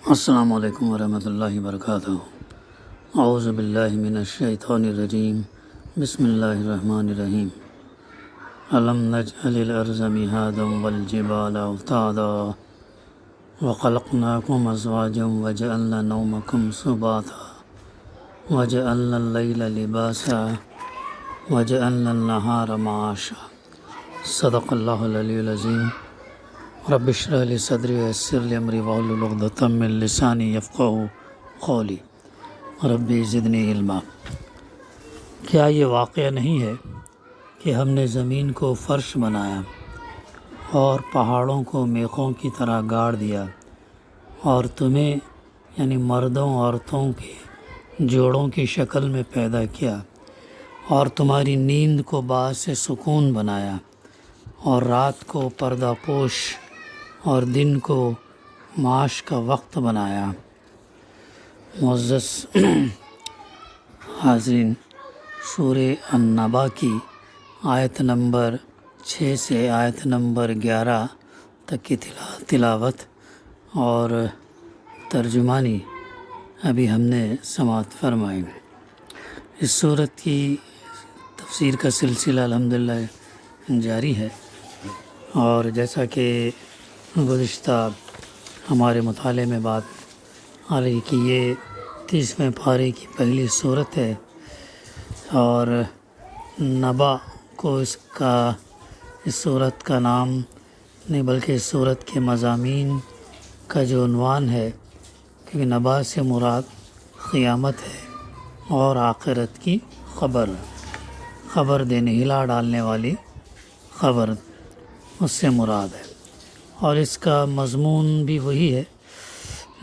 السلام علیکم ورحمۃ اللہ وبرکاتہ۔ اعوذ باللہ من الشیطان الرجیم، بسم اللہ الرحمن الرحیم۔ الم نجعل الارض مہادا والجبال اوتادا وخلقناکم ازواجا وجعلنا نومکم سباتا وجعلنا اللیل لباسا وجعلنا النہار معاشا۔ صدق اللہ العلی العظیم۔ رب اشرح لی صدری ویسر لی امری واحلل عقدۃ من لسانی یفقہوا قولی رب زدنی علما۔ کیا یہ واقعہ نہیں ہے کہ ہم نے زمین کو فرش بنایا اور پہاڑوں کو میخوں کی طرح گاڑ دیا اور تمہیں یعنی مردوں عورتوں کے جوڑوں کی شکل میں پیدا کیا اور تمہاری نیند کو باعث سکون بنایا اور رات کو پردہ پوش اور دن کو معاش کا وقت بنایا۔ معزز حاضرین، سورہ النبا کی آیت نمبر 6 سے آیت نمبر 11 تک کی تلاوت اور ترجمانی ابھی ہم نے سماعت فرمائی۔ اس سورت کی تفسیر کا سلسلہ الحمدللہ جاری ہے، اور جیسا کہ گزشتہ ہمارے مطالعے میں بات آ رہی کہ یہ 30ویں پارے کی پہلی سورت ہے، اور نبا کو اس سورت کا نام نہیں بلکہ اس سورت کے مضامین کا جو عنوان ہے، کیونکہ نبا سے مراد قیامت ہے اور آخرت کی خبر دینے، ہلا ڈالنے والی خبر اس سے مراد ہے۔ اور اس کا مضمون بھی وہی ہے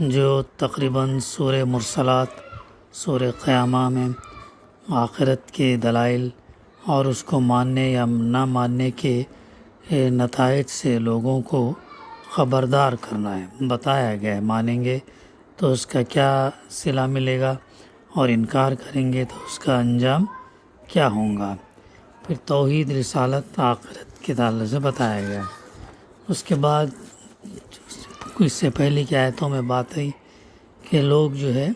جو تقریباً سورہ مرسلات، سورہ قیامہ میں آخرت کے دلائل اور اس کو ماننے یا نہ ماننے کے نتائج سے لوگوں کو خبردار کرنا ہے، بتایا گیا ہے۔ مانیں گے تو اس کا کیا صلہ ملے گا، اور انکار کریں گے تو اس کا انجام کیا ہوگا۔ پھر توحید، رسالت، آخرت کے تعلق سے بتایا گیا۔ اس کے بعد اس سے پہلے کی آیتوں میں بات آئی کہ لوگ جو ہے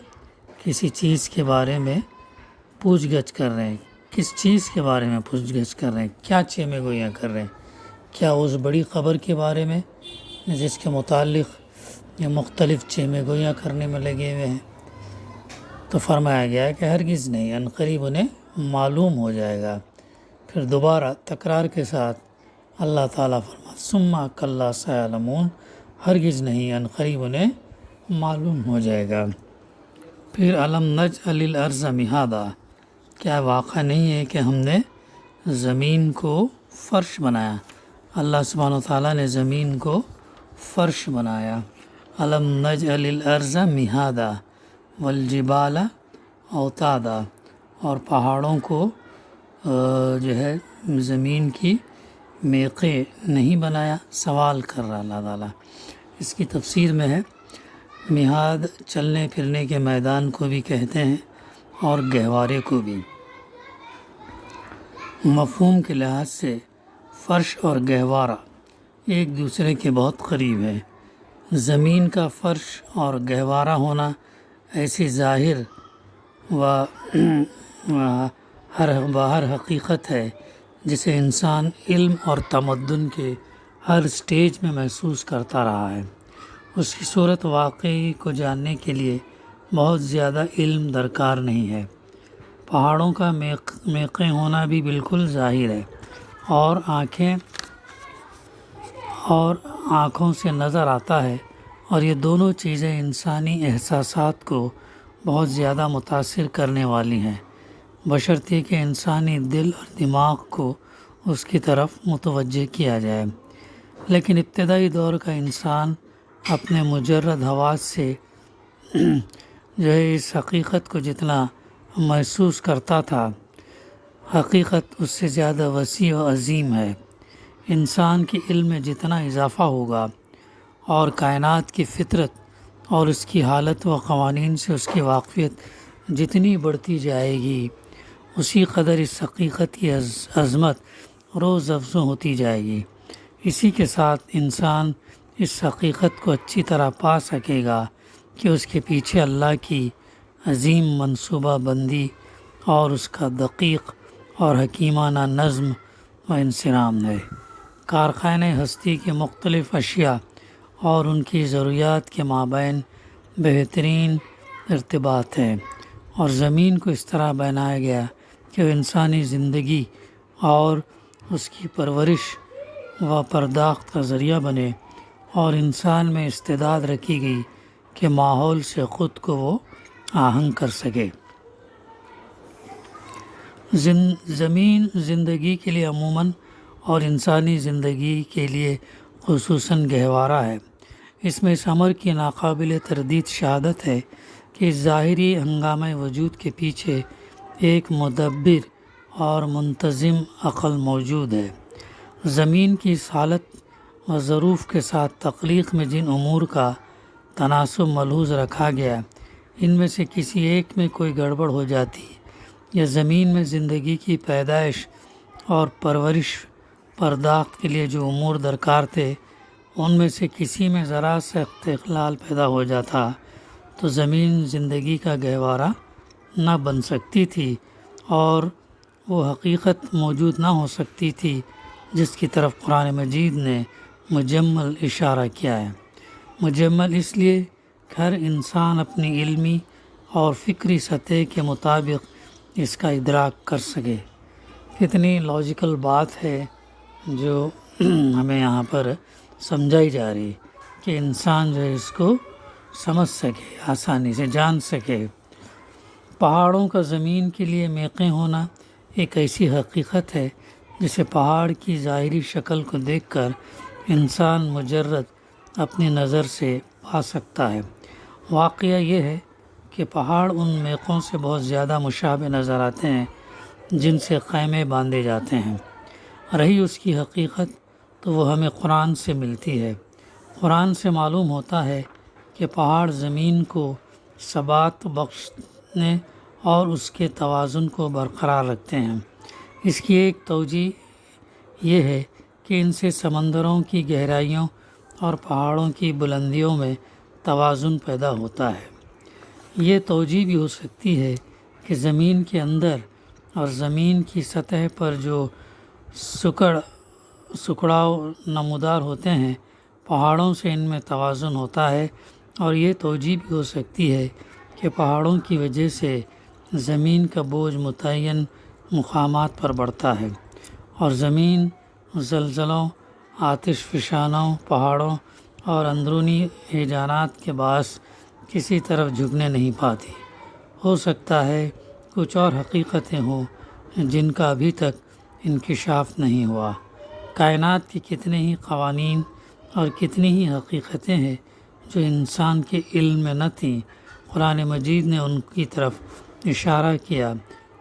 کسی چیز کے بارے میں پوچھ گچھ کر رہے ہیں۔ کس چیز کے بارے میں پوچھ گچھ کر رہے ہیں؟ کیا چیمے گوئیاں کر رہے ہیں؟ کیا اس بڑی خبر کے بارے میں جس کے متعلق یہ مختلف چیمے گوئیاں کرنے میں لگے ہوئے ہیں؟ تو فرمایا گیا ہے کہ ہرگز نہیں، عنقریب انہیں معلوم ہو جائے گا۔ پھر دوبارہ تکرار کے ساتھ اللہ تعالیٰ فرماتا ثم کلا سیعلمون، ہرگز نہیں، عنقریب انہیں معلوم ہو جائے گا۔ پھر الم نجعل الارض مہادا، کیا واقع نہیں ہے کہ ہم نے زمین کو فرش بنایا؟ اللہ سبحانہ وتعالیٰ نے زمین کو فرش بنایا۔ الم نجعل الارض مہادا والجبال اوتادا، اور پہاڑوں کو جو ہے زمین کی میخیں نہیں بنایا؟ سوال کر رہا اللہ تعالیٰ۔ اس کی تفسیر میں ہے مہاد چلنے پھرنے کے میدان کو بھی کہتے ہیں اور گہوارے کو بھی۔ مفہوم کے لحاظ سے فرش اور گہوارہ ایک دوسرے کے بہت قریب ہے۔ زمین کا فرش اور گہوارہ ہونا ایسی ظاہر ہر حقیقت ہے جسے انسان علم اور تمدن کے ہر سٹیج میں محسوس کرتا رہا ہے۔ اس کی صورت واقعی کو جاننے کے لیے بہت زیادہ علم درکار نہیں ہے۔ پہاڑوں کا میخیں ہونا بھی بالکل ظاہر ہے، اور آنکھوں سے نظر آتا ہے، اور یہ دونوں چیزیں انسانی احساسات کو بہت زیادہ متاثر کرنے والی ہیں، بشرطیکہ کہ انسانی دل اور دماغ کو اس کی طرف متوجہ کیا جائے۔ لیکن ابتدائی دور کا انسان اپنے مجرد حواس سے جو ہے اس حقیقت کو جتنا محسوس کرتا تھا، حقیقت اس سے زیادہ وسیع و عظیم ہے۔ انسان کے علم میں جتنا اضافہ ہوگا اور کائنات کی فطرت اور اس کی حالت و قوانین سے اس کی واقفیت جتنی بڑھتی جائے گی، اسی قدر اس حقیقت کی عظمت روز افزوں ہوتی جائے گی۔ اسی کے ساتھ انسان اس حقیقت کو اچھی طرح پا سکے گا کہ اس کے پیچھے اللہ کی عظیم منصوبہ بندی اور اس کا دقیق اور حکیمانہ نظم و انصرام ہے۔ کارخانے ہستی کے مختلف اشیاء اور ان کی ضروریات کے مابین بہترین ارتباط ہے، اور زمین کو اس طرح بنایا گیا کہ وہ انسانی زندگی اور اس کی پرورش و پرداخت کا ذریعہ بنے، اور انسان میں استعداد رکھی گئی کہ ماحول سے خود کو وہ آہنگ کر سکے۔ زمین زندگی کے لیے عموماً اور انسانی زندگی کے لیے خصوصاً گہوارہ ہے۔ اس میں اس امر کی ناقابل تردید شہادت ہے کہ اس ظاہری ہنگامہ وجود کے پیچھے ایک مدبر اور منتظم عقل موجود ہے۔ زمین کی اس حالت و ظروف کے ساتھ تخلیق میں جن امور کا تناسب ملحوظ رکھا گیا، ان میں سے کسی ایک میں کوئی گڑبڑ ہو جاتی یا زمین میں زندگی کی پیدائش اور پرورش پرداخت کے لیے جو امور درکار تھے ان میں سے کسی میں ذرا سا اختلال پیدا ہو جاتا تو زمین زندگی کا گہوارہ نہ بن سکتی تھی اور وہ حقیقت موجود نہ ہو سکتی تھی جس کی طرف قرآن مجید نے مجمل اشارہ کیا ہے۔ مجمل اس لیے کہ ہر انسان اپنی علمی اور فکری سطح کے مطابق اس کا ادراک کر سکے۔ کتنی لاجیکل بات ہے جو ہمیں یہاں پر سمجھائی جا رہی کہ انسان جو ہے اس کو سمجھ سکے، آسانی سے جان سکے۔ پہاڑوں کا زمین کے لیے میخیں ہونا ایک ایسی حقیقت ہے جسے پہاڑ کی ظاہری شکل کو دیکھ کر انسان مجرد اپنی نظر سے پا سکتا ہے۔ واقعہ یہ ہے کہ پہاڑ ان میخوں سے بہت زیادہ مشابہ نظر آتے ہیں جن سے خیمے باندھے جاتے ہیں۔ رہی اس کی حقیقت تو وہ ہمیں قرآن سے ملتی ہے۔ قرآن سے معلوم ہوتا ہے کہ پہاڑ زمین کو ثبات بخشنے اور اس کے توازن کو برقرار رکھتے ہیں۔ اس کی ایک توجہ یہ ہے کہ ان سے سمندروں کی گہرائیوں اور پہاڑوں کی بلندیوں میں توازن پیدا ہوتا ہے۔ یہ توجہ بھی ہو سکتی ہے کہ زمین کے اندر اور زمین کی سطح پر جو سکڑاؤ نمودار ہوتے ہیں، پہاڑوں سے ان میں توازن ہوتا ہے، اور یہ توجہ بھی ہو سکتی ہے کہ پہاڑوں کی وجہ سے زمین کا بوجھ متعین مقامات پر بڑھتا ہے، اور زمین زلزلوں، آتش فشانوں، پہاڑوں اور اندرونی ہیجانات کے باعث کسی طرف جھکنے نہیں پاتی۔ ہو سکتا ہے کچھ اور حقیقتیں ہوں جن کا ابھی تک انکشاف نہیں ہوا۔ کائنات کے کتنے ہی قوانین اور کتنی ہی حقیقتیں ہیں جو انسان کے علم میں نہ تھیں، قرآن مجید نے ان کی طرف اشارہ کیا،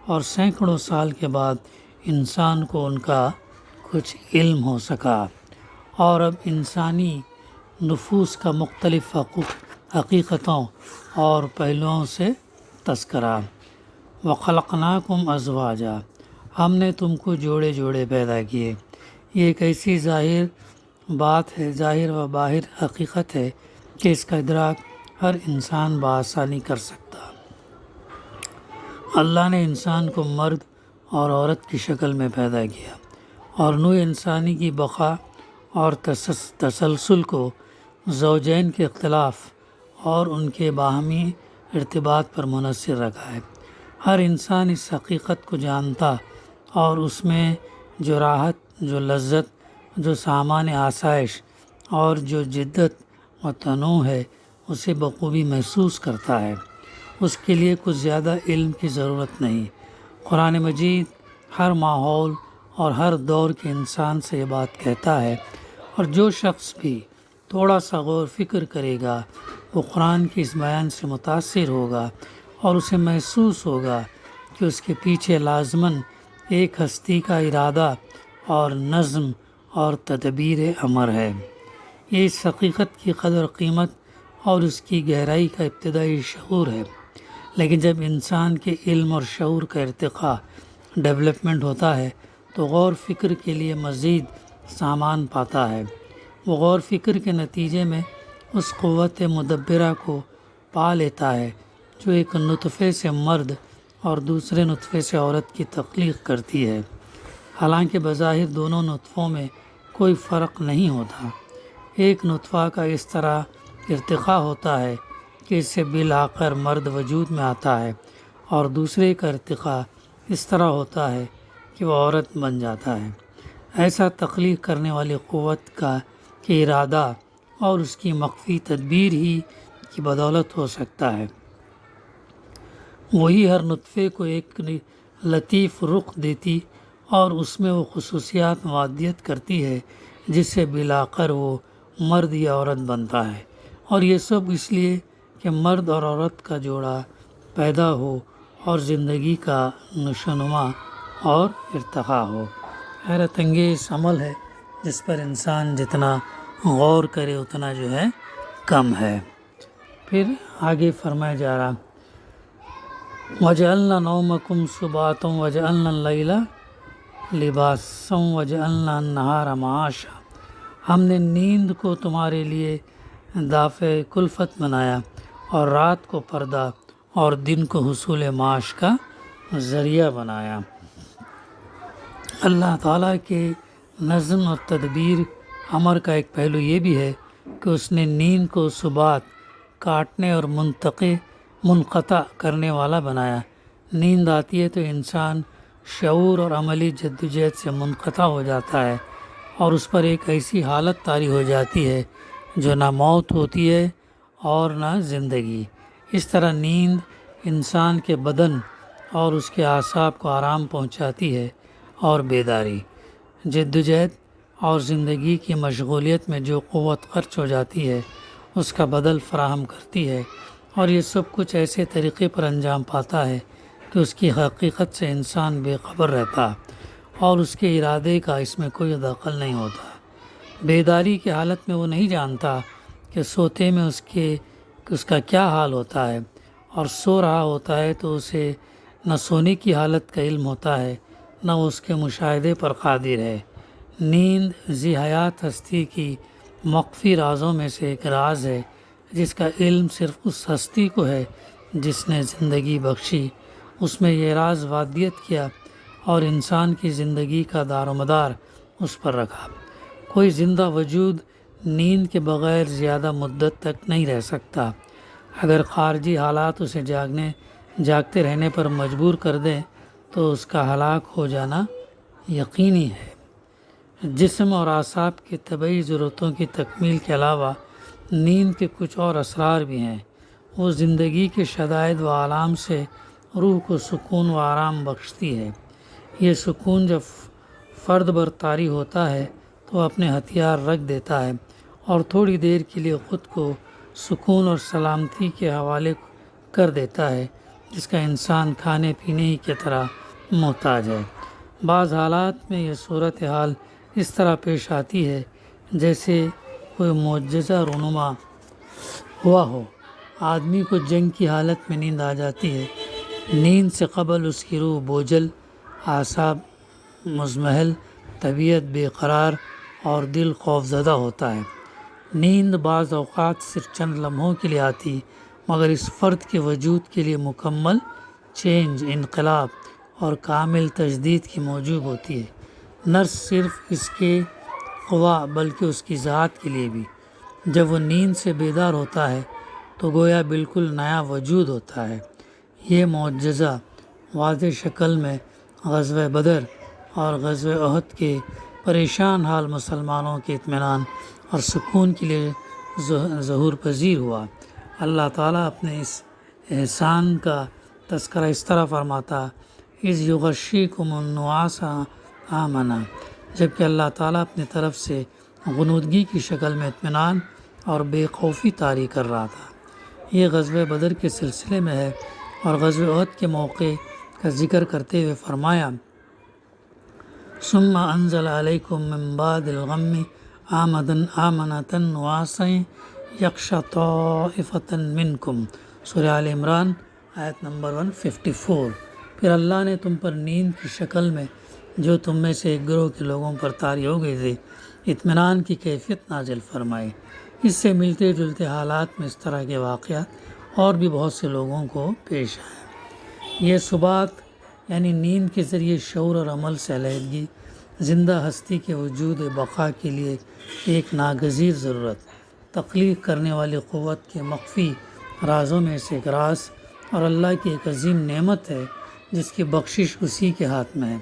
اور سینکڑوں سال کے بعد انسان کو ان کا کچھ علم ہو سکا، اور اب انسانی نفوس کا مختلف حقیقتوں اور پہلوؤں سے تذکرہ۔ وَخَلَقْنَاكُمْ أَزْوَاجًا، ہم نے تم کو جوڑے جوڑے پیدا کیے۔ یہ ایک ایسی ظاہر بات ہے، ظاہر و باہر حقیقت ہے کہ اس کا ادراک ہر انسان بآسانی کر سکتا۔ اللہ نے انسان کو مرد اور عورت کی شکل میں پیدا کیا، اور نوع انسانی کی بقا اور تسلسل کو زوجین کے اختلاف اور ان کے باہمی ارتباط پر منحصر رکھا ہے۔ ہر انسان اس حقیقت کو جانتا اور اس میں جو راحت، جو لذت، جو سامان آسائش اور جو جدت و تنوع ہے اسے بخوبی محسوس کرتا ہے۔ اس کے لیے کچھ زیادہ علم کی ضرورت نہیں۔ قرآن مجید ہر ماحول اور ہر دور کے انسان سے یہ بات کہتا ہے، اور جو شخص بھی تھوڑا سا غور فکر کرے گا وہ قرآن کے اس بیان سے متاثر ہوگا، اور اسے محسوس ہوگا کہ اس کے پیچھے لازماً ایک ہستی کا ارادہ اور نظم اور تدبیر امر ہے۔ یہ اس حقیقت کی قدر قیمت اور اس کی گہرائی کا ابتدائی شعور ہے، لیکن جب انسان کے علم اور شعور کا ارتقاء، ڈیولپمنٹ ہوتا ہے تو غور فکر کے لیے مزید سامان پاتا ہے۔ وہ غور فکر کے نتیجے میں اس قوت مدبرہ کو پا لیتا ہے جو ایک نطفے سے مرد اور دوسرے نطفے سے عورت کی تخلیق کرتی ہے۔ حالانکہ بظاہر دونوں نطفوں میں کوئی فرق نہیں ہوتا۔ ایک نطفہ کا اس طرح ارتقاء ہوتا ہے کہ اس سے بالآخر مرد وجود میں آتا ہے، اور دوسرے کا ارتقاء اس طرح ہوتا ہے کہ وہ عورت بن جاتا ہے۔ ایسا تخلیق کرنے والی قوت کا کہ ارادہ اور اس کی مخفی تدبیر ہی کی بدولت ہو سکتا ہے۔ وہی ہر نطفے کو ایک لطیف رخ دیتی اور اس میں وہ خصوصیات معدیت کرتی ہے جس سے بالآخر وہ مرد یا عورت بنتا ہے، اور یہ سب اس لیے کہ مرد اور عورت کا جوڑا پیدا ہو اور زندگی کا نشوونما اور ارتقاء ہو۔ حیرت انگیز عمل ہے جس پر انسان جتنا غور کرے اتنا جو ہے کم ہے۔ پھر آگے فرمایا جا رہا وَجَعَلْنَا نَوْمَكُمْ سُبَاتًا وَجَعَلْنَا اللَّيْلَ لِبَاسًا وَجَعَلْنَا النَّهَارَ مَعَاشًا۔ ہم نے نیند کو تمہارے لیے دافع کلفت بنایا اور رات کو پردہ اور دن کو حصول معاش کا ذریعہ بنایا۔ اللہ تعالیٰ کے نظم اور تدبیر امر کا ایک پہلو یہ بھی ہے کہ اس نے نیند کو سبات کاٹنے اور منقطع کرنے والا بنایا۔ نیند آتی ہے تو انسان شعور اور عملی جدوجہد سے منقطع ہو جاتا ہے اور اس پر ایک ایسی حالت طاری ہو جاتی ہے جو نہ موت ہوتی ہے اور نہ زندگی۔ اس طرح نیند انسان کے بدن اور اس کے اعصاب کو آرام پہنچاتی ہے، اور بیداری، جدوجہد اور زندگی کی مشغولیت میں جو قوت خرچ ہو جاتی ہے اس کا بدل فراہم کرتی ہے، اور یہ سب کچھ ایسے طریقے پر انجام پاتا ہے کہ اس کی حقیقت سے انسان بے خبر رہتا اور اس کے ارادے کا اس میں کوئی دخل نہیں ہوتا۔ بیداری کی حالت میں وہ نہیں جانتا کہ سوتے میں اس کا کیا حال ہوتا ہے، اور سو رہا ہوتا ہے تو اسے نہ سونے کی حالت کا علم ہوتا ہے نہ اس کے مشاہدے پر قادر ہے۔ نیند ذی حیات ہستی کی مخفی رازوں میں سے ایک راز ہے جس کا علم صرف اس ہستی کو ہے جس نے زندگی بخشی، اس میں یہ راز وادیت کیا اور انسان کی زندگی کا دار و مدار اس پر رکھا۔ کوئی زندہ وجود نیند کے بغیر زیادہ مدت تک نہیں رہ سکتا۔ اگر خارجی حالات اسے جاگتے رہنے پر مجبور کر دیں تو اس کا ہلاک ہو جانا یقینی ہے۔ جسم اور اعصاب کی طبعی ضرورتوں کی تکمیل کے علاوہ نیند کے کچھ اور اسرار بھی ہیں۔ وہ زندگی کے شدائد و آلام سے روح کو سکون و آرام بخشتی ہے۔ یہ سکون جب فرد بر طاری ہوتا ہے تو اپنے ہتھیار رکھ دیتا ہے اور تھوڑی دیر کے لیے خود کو سکون اور سلامتی کے حوالے کر دیتا ہے جس کا انسان کھانے پینے ہی کی طرح محتاج ہے۔ بعض حالات میں یہ صورتحال اس طرح پیش آتی ہے جیسے کوئی معجزہ رونما ہوا ہو۔ آدمی کو جنگ کی حالت میں نیند آ جاتی ہے۔ نیند سے قبل اس کی روح بوجھل، اعصاب مضمحل، طبیعت بے قرار اور دل خوفزدہ ہوتا ہے۔ نیند بعض اوقات صرف چند لمحوں کے لیے آتی مگر اس فرد کے وجود کے لیے مکمل چینج، انقلاب اور کامل تجدید کی موجب ہوتی ہے، نہ صرف اس کے قوا بلکہ اس کی ذات کے لیے بھی۔ جب وہ نیند سے بیدار ہوتا ہے تو گویا بالکل نیا وجود ہوتا ہے۔ یہ معجزہ واضح شکل میں غزوہ بدر اور غزوہ احد کے پریشان حال مسلمانوں کے اطمینان اور سکون کے لیے ظہور پذیر ہوا۔ اللہ تعالیٰ اپنے اس احسان کا تذکرہ اس طرح فرماتا اذ یغشیکم النعاس امنا، جبکہ اللہ تعالیٰ اپنی طرف سے غنودگی کی شکل میں اطمینان اور بے خوفی طاری کر رہا تھا۔ یہ غزوہ بدر کے سلسلے میں ہے اور غزوہ احد کے موقع کا ذکر کرتے ہوئے فرمایا ثم انزل علیکم من بعد الغم آمنة نعاسا یغشی طائفة منکم، سورہ آل عمران آیت نمبر 154۔ پھر اللہ نے تم پر نیند کی شکل میں جو تم میں سے ایک گروہ کے لوگوں پر طاری ہو گئی تھی اطمینان کی کیفیت نازل فرمائی۔ اس سے ملتے جلتے حالات میں اس طرح کے واقعات اور بھی بہت سے لوگوں کو پیش آئے۔ یہ ثبات یعنی نیند کے ذریعے شعور اور عمل سے علیحدگی زندہ ہستی کے وجود بقا کے لیے ایک ناگزیر ضرورت، تخلیق کرنے والی قوت کے مخفی رازوں میں سے ایک راز اور اللہ کی ایک عظیم نعمت ہے جس کی بخشش اسی کے ہاتھ میں ہے۔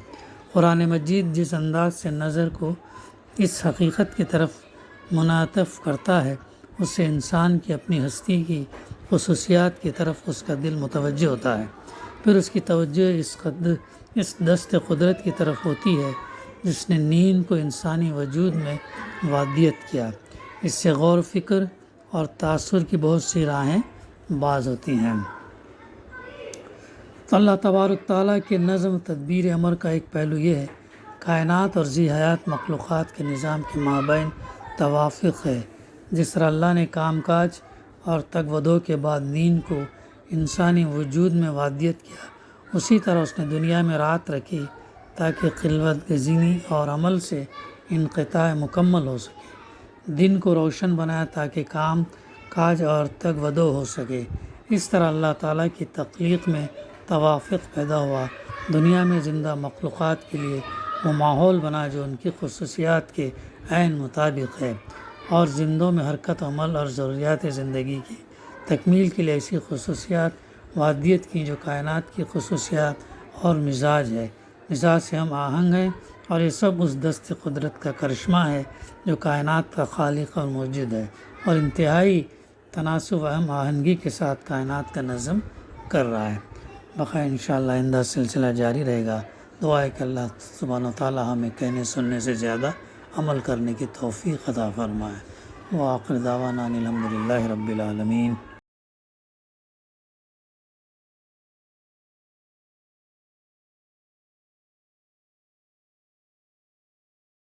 قرآن مجید جس انداز سے نظر کو اس حقیقت کی طرف منعطف کرتا ہے، اس سے انسان کی اپنی ہستی کی خصوصیات کی طرف اس کا دل متوجہ ہوتا ہے۔ پھر اس کی توجہ اس دست قدرت کی طرف ہوتی ہے جس نے نیند کو انسانی وجود میں وادیت کیا۔ اس سے غور و فکر اور تاثر کی بہت سی راہیں باز ہوتی ہیں۔ تو اللہ تبارک تعالیٰ کے نظم تدبیر امر کا ایک پہلو یہ ہے، کائنات اور ذی حیات مخلوقات کے نظام کے مابین توافق ہے۔ جس طرح اللہ نے کام کاج اور تگ و دو کے بعد نیند کو انسانی وجود میں وادیت کیا، اسی طرح اس نے دنیا میں رات رکھی تاکہ خلوت گزینی اور عمل سے انقطاع مکمل ہو سکے، دن کو روشن بنایا تاکہ کام کاج اور تگ و دو ہو سکے۔ اس طرح اللہ تعالیٰ کی تخلیق میں توافق پیدا ہوا، دنیا میں زندہ مخلوقات کے لیے وہ ماحول بنا جو ان کی خصوصیات کے عین مطابق ہے، اور زندوں میں حرکت عمل اور ضروریات زندگی کی تکمیل کے لیے ایسی خصوصیات وادیت کی جو کائنات کی خصوصیات اور مزاج ہے، مزاج سے ہم آہنگ ہیں، اور یہ سب اس دست قدرت کا کرشمہ ہے جو کائنات کا خالق اور موجود ہے اور انتہائی تناسب و ہم آہنگی کے ساتھ کائنات کا نظم کر رہا ہے۔ بقیہ انشاءاللہ آئندہ سلسلہ جاری رہے گا۔ دعا ہے کہ اللہ سبحانہ و تعالیٰ ہمیں کہنے سننے سے زیادہ عمل کرنے کی توفیق عطا فرمائے۔ وآخر دعوانا الحمدللہ رب العالمین۔